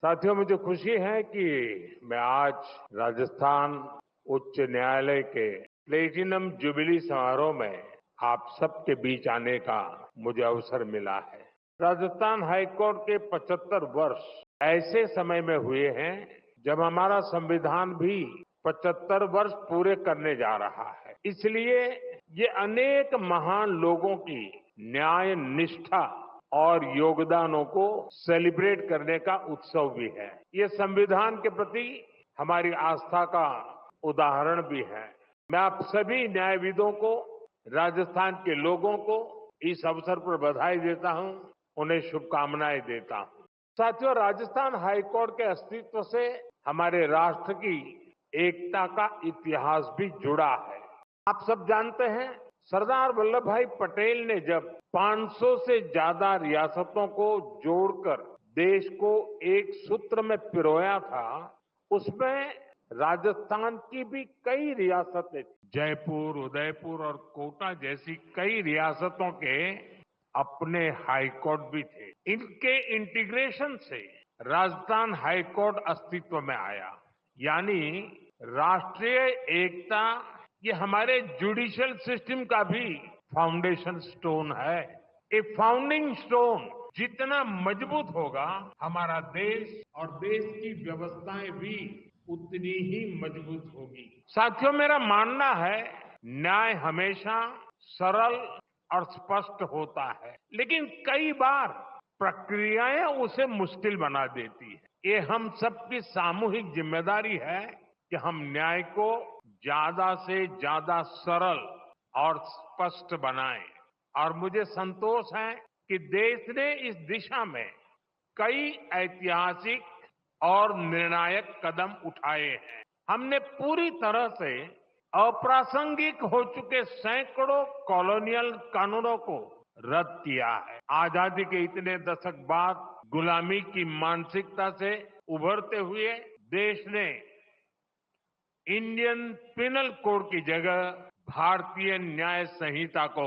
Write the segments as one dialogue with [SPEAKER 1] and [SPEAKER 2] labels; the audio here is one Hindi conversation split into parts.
[SPEAKER 1] साथियों, मुझे खुशी है कि मैं आज राजस्थान उच्च न्यायालय के प्लेटिनम जुबली समारोह में आप सबके बीच आने का मुझे अवसर मिला है। राजस्थान हाईकोर्ट के 75 वर्ष ऐसे समय में हुए हैं जब हमारा संविधान भी 75 वर्ष पूरे करने जा रहा है। इसलिए ये अनेक महान लोगों की न्याय निष्ठा और योगदानों को सेलिब्रेट करने का उत्सव भी है। ये संविधान के प्रति हमारी आस्था का उदाहरण भी है। मैं आप सभी न्यायविदों को, राजस्थान के लोगों को इस अवसर पर बधाई देता हूं, उन्हें शुभकामनाएं देता हूं। साथियों, राजस्थान हाईकोर्ट के अस्तित्व से हमारे राष्ट्र की एकता का इतिहास भी जुड़ा है। आप सब जानते हैं, सरदार वल्लभ भाई पटेल ने जब 500 से ज्यादा रियासतों को जोड़कर देश को एक सूत्र में पिरोया था, उसमें राजस्थान की भी कई रियासतें, जयपुर, उदयपुर और कोटा जैसी कई रियासतों के अपने हाईकोर्ट भी थे। इनके इंटीग्रेशन से राजस्थान हाईकोर्ट अस्तित्व में आया। यानी राष्ट्रीय एकता ये हमारे जुडिशियल सिस्टम का भी फाउंडेशन स्टोन है। ए फाउंडिंग स्टोन जितना मजबूत होगा, हमारा देश और देश की व्यवस्थाएं भी उतनी ही मजबूत होगी। साथियों, मेरा मानना है न्याय हमेशा सरल और स्पष्ट होता है, लेकिन कई बार प्रक्रियाएं उसे मुश्किल बना देती है। ये हम सबकी सामूहिक जिम्मेदारी है कि हम न्याय को ज्यादा से ज्यादा सरल और स्पष्ट बनाएं। और मुझे संतोष है कि देश ने इस दिशा में कई ऐतिहासिक और निर्णायक कदम उठाए हैं। हमने पूरी तरह से अप्रासंगिक हो चुके सैकड़ों कॉलोनियल कानूनों को रद्द किया है। आजादी के इतने दशक बाद गुलामी की मानसिकता से उभरते हुए देश ने इंडियन पिनल कोड की जगह भारतीय न्याय संहिता को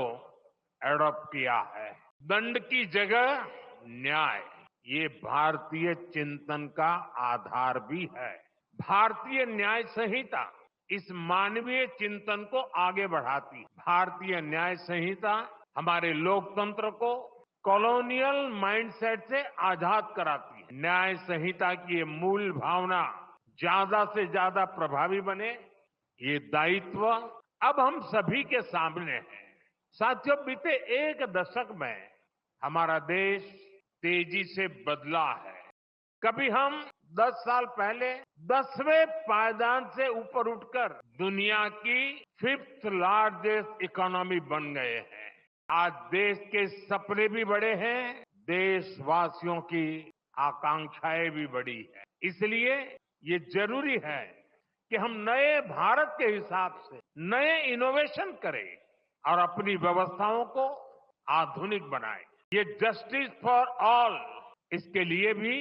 [SPEAKER 1] एडॉप्ट किया है। दंड की जगह न्याय, ये भारतीय चिंतन का आधार भी है। भारतीय न्याय संहिता इस मानवीय चिंतन को आगे बढ़ाती है। भारतीय न्याय संहिता हमारे लोकतंत्र को कॉलोनियल माइंडसेट से आजाद कराती है। न्याय संहिता की ये मूल भावना ज्यादा से ज्यादा प्रभावी बने, ये दायित्व अब हम सभी के सामने है। साथियों, बीते एक दशक में हमारा देश तेजी से बदला है। कभी हम 10 साल पहले 10वें पायदान से ऊपर उठकर दुनिया की 5th लार्जेस्ट इकोनॉमी बन गए हैं। आज देश के सपने भी बड़े हैं, देशवासियों की आकांक्षाएं भी बड़ी है। इसलिए ये जरूरी है कि हम नए भारत के हिसाब से नए इनोवेशन करें और अपनी व्यवस्थाओं को आधुनिक बनाएं। ये जस्टिस फॉर ऑल, इसके लिए भी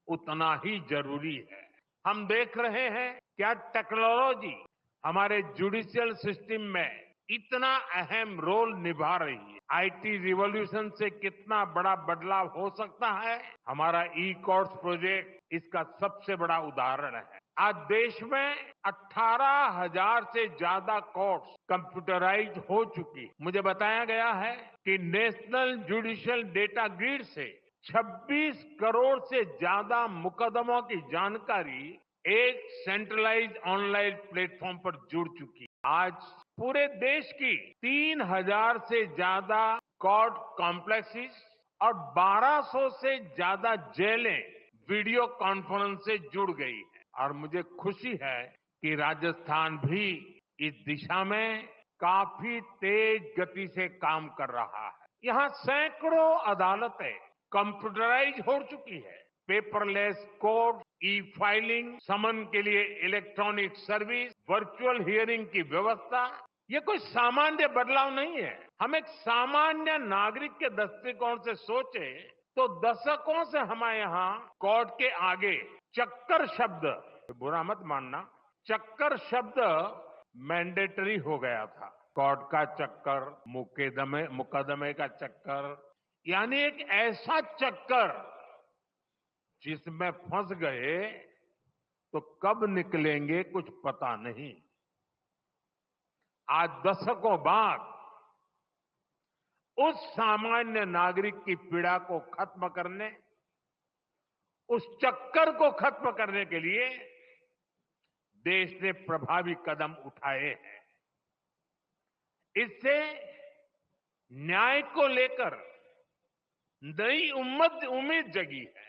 [SPEAKER 1] उतना ही जरूरी है। हम देख रहे हैं क्या टेक्नोलॉजी हमारे जुडिशियल सिस्टम में इतना अहम रोल निभा रही है। आईटी रिवॉल्यूशन से कितना बड़ा बदलाव हो सकता है, हमारा ई कोर्ट्स प्रोजेक्ट इसका सबसे बड़ा उदाहरण है। आज देश में 18,000 से ज्यादा कोर्ट्स कंप्यूटराइज हो चुकी। मुझे बताया गया है कि नेशनल जुडिशियल डेटा ग्रिड से 26 करोड़ से ज्यादा मुकदमों की जानकारी एक सेंट्रलाइज ऑनलाइन प्लेटफॉर्म पर जुड़ चुकी। आज पूरे देश की 3,000 से ज्यादा कोर्ट कॉम्प्लेक्सेस और 1,200 से ज्यादा जेलें वीडियो कॉन्फ्रेंस से जुड़ गई है। और मुझे खुशी है कि राजस्थान भी इस दिशा में काफी तेज गति से काम कर रहा है। यहाँ सैकड़ों अदालतें कंप्यूटराइज हो चुकी है। पेपरलेस कोर्ट, ई फाइलिंग, समन के लिए इलेक्ट्रॉनिक सर्विस, वर्चुअल हियरिंग की व्यवस्था, ये कोई सामान्य बदलाव नहीं है। हम एक सामान्य नागरिक के दृष्टिकोण से सोचे तो दशकों से हमारे यहाँ कोर्ट के आगे चक्कर शब्द, बुरा मत मानना, चक्कर शब्द मैंडेटरी हो गया था। कोर्ट का चक्कर, मुकदमे का चक्कर, यानी एक ऐसा चक्कर जिसमें फंस गए तो कब निकलेंगे कुछ पता नहीं। आज दशकों बाद उस सामान्य नागरिक की पीड़ा को खत्म करने, उस चक्कर को खत्म करने के लिए देश ने प्रभावी कदम उठाए हैं। इससे न्याय को लेकर नई उम्मीद जगी है।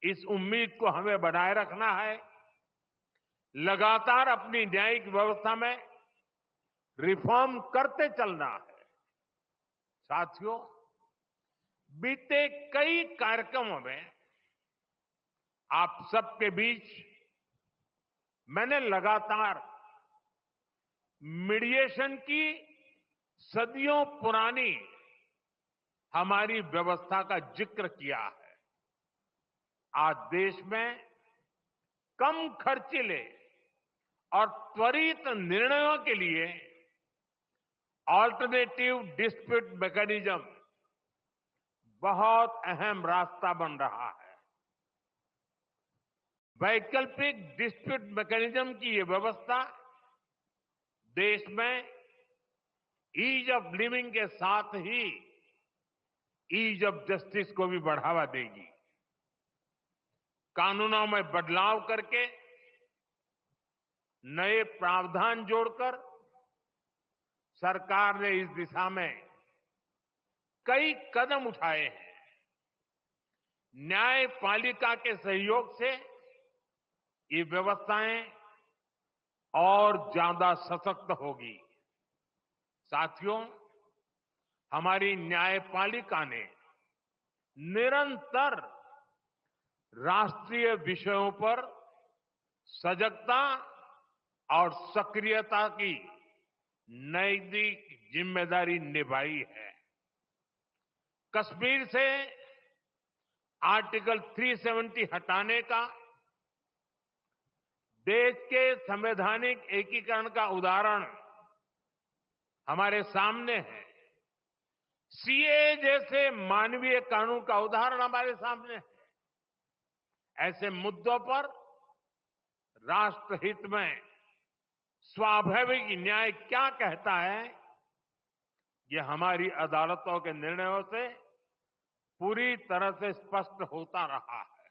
[SPEAKER 1] इस उम्मीद को हमें बनाए रखना है। लगातार अपनी न्यायिक व्यवस्था में रिफॉर्म करते चलना है। साथियों, बीते कई कार्यक्रमों में आप सबके बीच मैंने लगातार मीडिएशन की सदियों पुरानी हमारी व्यवस्था का जिक्र किया है। आज देश में कम खर्चीले और त्वरित निर्णयों के लिए ऑल्टरनेटिव डिस्प्यूट मैकेनिज्म बहुत अहम रास्ता बन रहा है। वैकल्पिक डिस्प्यूट मैकेनिज्म की ये व्यवस्था देश में ईज ऑफ लिविंग के साथ ही ईज ऑफ जस्टिस को भी बढ़ावा देगी। कानूनों में बदलाव करके, नए प्रावधान जोड़कर सरकार ने इस दिशा में कई कदम उठाए हैं। न्यायपालिका के सहयोग से ये व्यवस्थाएं और ज्यादा सशक्त होगी। साथियों, हमारी न्यायपालिका ने निरंतर राष्ट्रीय विषयों पर सजगता और सक्रियता की नैतिक जिम्मेदारी निभाई है। कश्मीर से आर्टिकल 370 हटाने का, देश के संवैधानिक एकीकरण का उदाहरण हमारे सामने है। सीए जैसे मानवीय कानून का उदाहरण हमारे सामने है। ऐसे मुद्दों पर राष्ट्रहित में स्वाभाविक न्याय क्या कहता है, ये हमारी अदालतों के निर्णयों से पूरी तरह से स्पष्ट होता रहा है।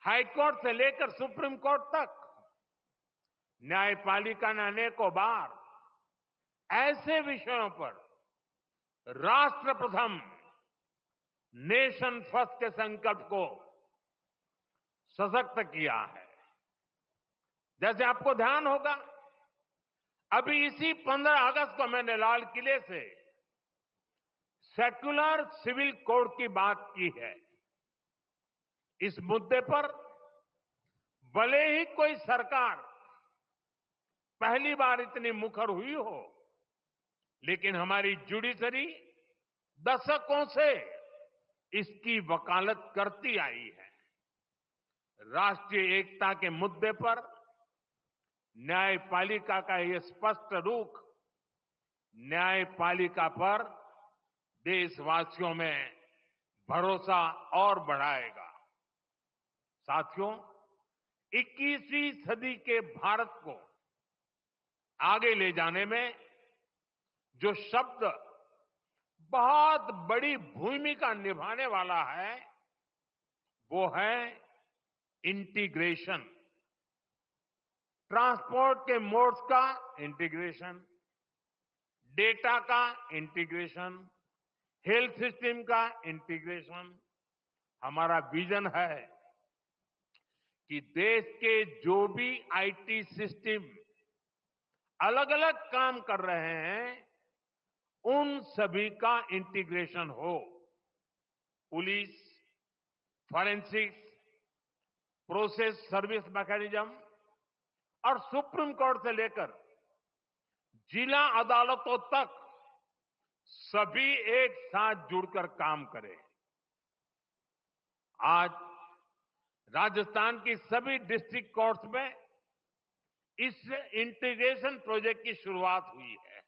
[SPEAKER 1] हाईकोर्ट से लेकर सुप्रीम कोर्ट तक न्यायपालिका ने अनेकों बार ऐसे विषयों पर राष्ट्र प्रथम, नेशन फर्स्ट के संकल्प को सशक्त किया है। जैसे आपको ध्यान होगा, अभी इसी 15 अगस्त को मैंने लाल किले से सेक्युलर सिविल कोड की बात की है। इस मुद्दे पर भले ही कोई सरकार पहली बार इतनी मुखर हुई हो, लेकिन हमारी जुडिशरी दशकों से इसकी वकालत करती आई है। राष्ट्रीय एकता के मुद्दे पर न्यायपालिका का यह स्पष्ट रुख न्यायपालिका पर देशवासियों में भरोसा और बढ़ाएगा। साथियों, 21वीं सदी के भारत को आगे ले जाने में जो शब्द बहुत बड़ी भूमिका निभाने वाला है, वो है इंटीग्रेशन। ट्रांसपोर्ट के मोड्स का इंटीग्रेशन, डेटा का इंटीग्रेशन, हेल्थ सिस्टम का इंटीग्रेशन। हमारा विजन है कि देश के जो भी आईटी सिस्टम अलग अलग काम कर रहे हैं, उन सभी का इंटीग्रेशन हो। Police, forensics, process service mechanism और सुप्रीम कोर्ट से लेकर जिला अदालतों तक सभी एक साथ जुड़कर काम करें। आज राजस्थान की सभी डिस्ट्रिक्ट कोर्ट्स में इस इंटीग्रेशन प्रोजेक्ट की शुरुआत हुई है।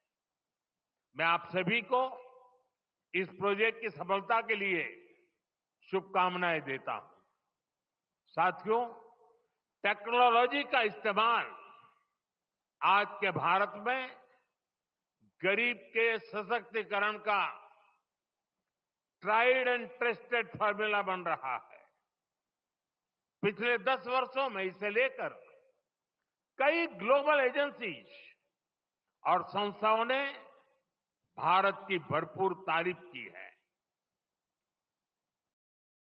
[SPEAKER 1] मैं आप सभी को इस प्रोजेक्ट की सफलता के लिए शुभकामनाएं देता हूं। साथियों, टेक्नोलॉजी का इस्तेमाल आज के भारत में गरीब के सशक्तिकरण का ट्राइड एंड टेस्टेड फॉर्मूला बन रहा है। पिछले 10 वर्षों में इसे लेकर कई ग्लोबल एजेंसीज और संस्थाओं ने भारत की भरपूर तारीफ की है।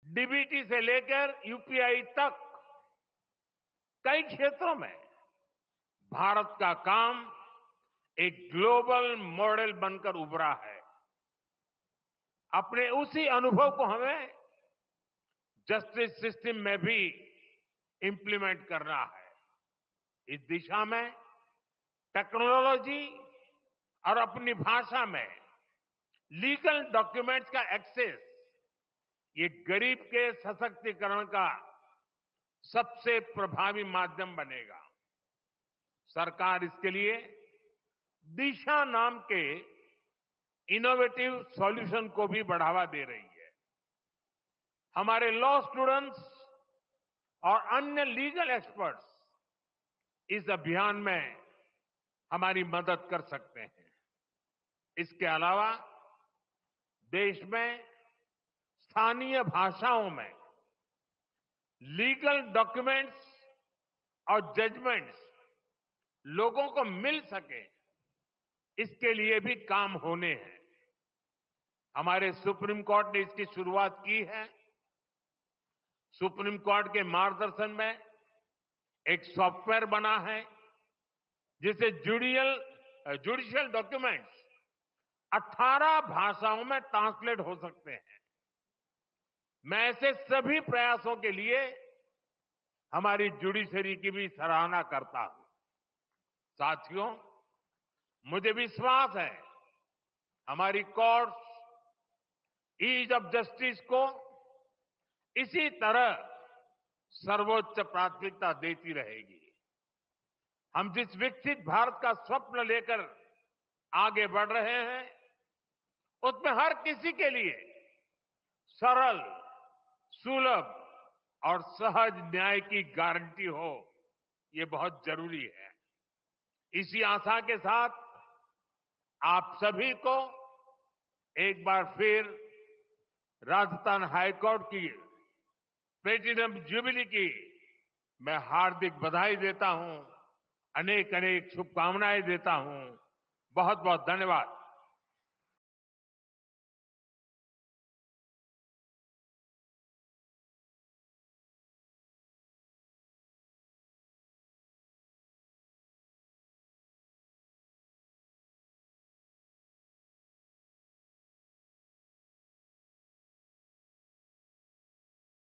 [SPEAKER 1] डीबीटी से लेकर यूपीआई तक कई क्षेत्रों में भारत का काम एक ग्लोबल मॉडल बनकर उभरा है। अपने उसी अनुभव को हमें जस्टिस सिस्टम में भी इंप्लीमेंट करना है। इस दिशा में टेक्नोलॉजी और अपनी भाषा में लीगल डॉक्यूमेंट्स का एक्सेस, ये गरीब के सशक्तिकरण का सबसे प्रभावी माध्यम बनेगा। सरकार इसके लिए दिशा नाम के इनोवेटिव सॉल्यूशन को भी बढ़ावा दे रही है। हमारे लॉ स्टूडेंट्स और अन्य लीगल एक्सपर्ट्स इस अभियान में हमारी मदद कर सकते हैं। इसके अलावा देश में स्थानीय भाषाओं में लीगल डॉक्यूमेंट्स और जजमेंट्स लोगों को मिल सके, इसके लिए भी काम होने हैं। हमारे सुप्रीम कोर्ट ने इसकी शुरुआत की है। सुप्रीम कोर्ट के मार्गदर्शन में एक सॉफ्टवेयर बना है जिसे जुडिशियल डॉक्यूमेंट्स 18 भाषाओं में ट्रांसलेट हो सकते हैं। मैं ऐसे सभी प्रयासों के लिए हमारी जुडिशरी की भी सराहना करता हूं। साथियों, मुझे विश्वास है हमारी कोर्ट्स ईज ऑफ जस्टिस को इसी तरह सर्वोच्च प्राथमिकता देती रहेगी। हम जिस विकसित भारत का स्वप्न लेकर आगे बढ़ रहे हैं, उसमें हर किसी के लिए सरल, सुलभ और सहज न्याय की गारंटी हो, ये बहुत जरूरी है। इसी आशा के साथ आप सभी को एक बार फिर राजस्थान हाईकोर्ट की प्लेटिनम जुबली की मैं हार्दिक बधाई देता हूं, अनेक अनेक शुभकामनाएं देता हूं। बहुत बहुत धन्यवाद।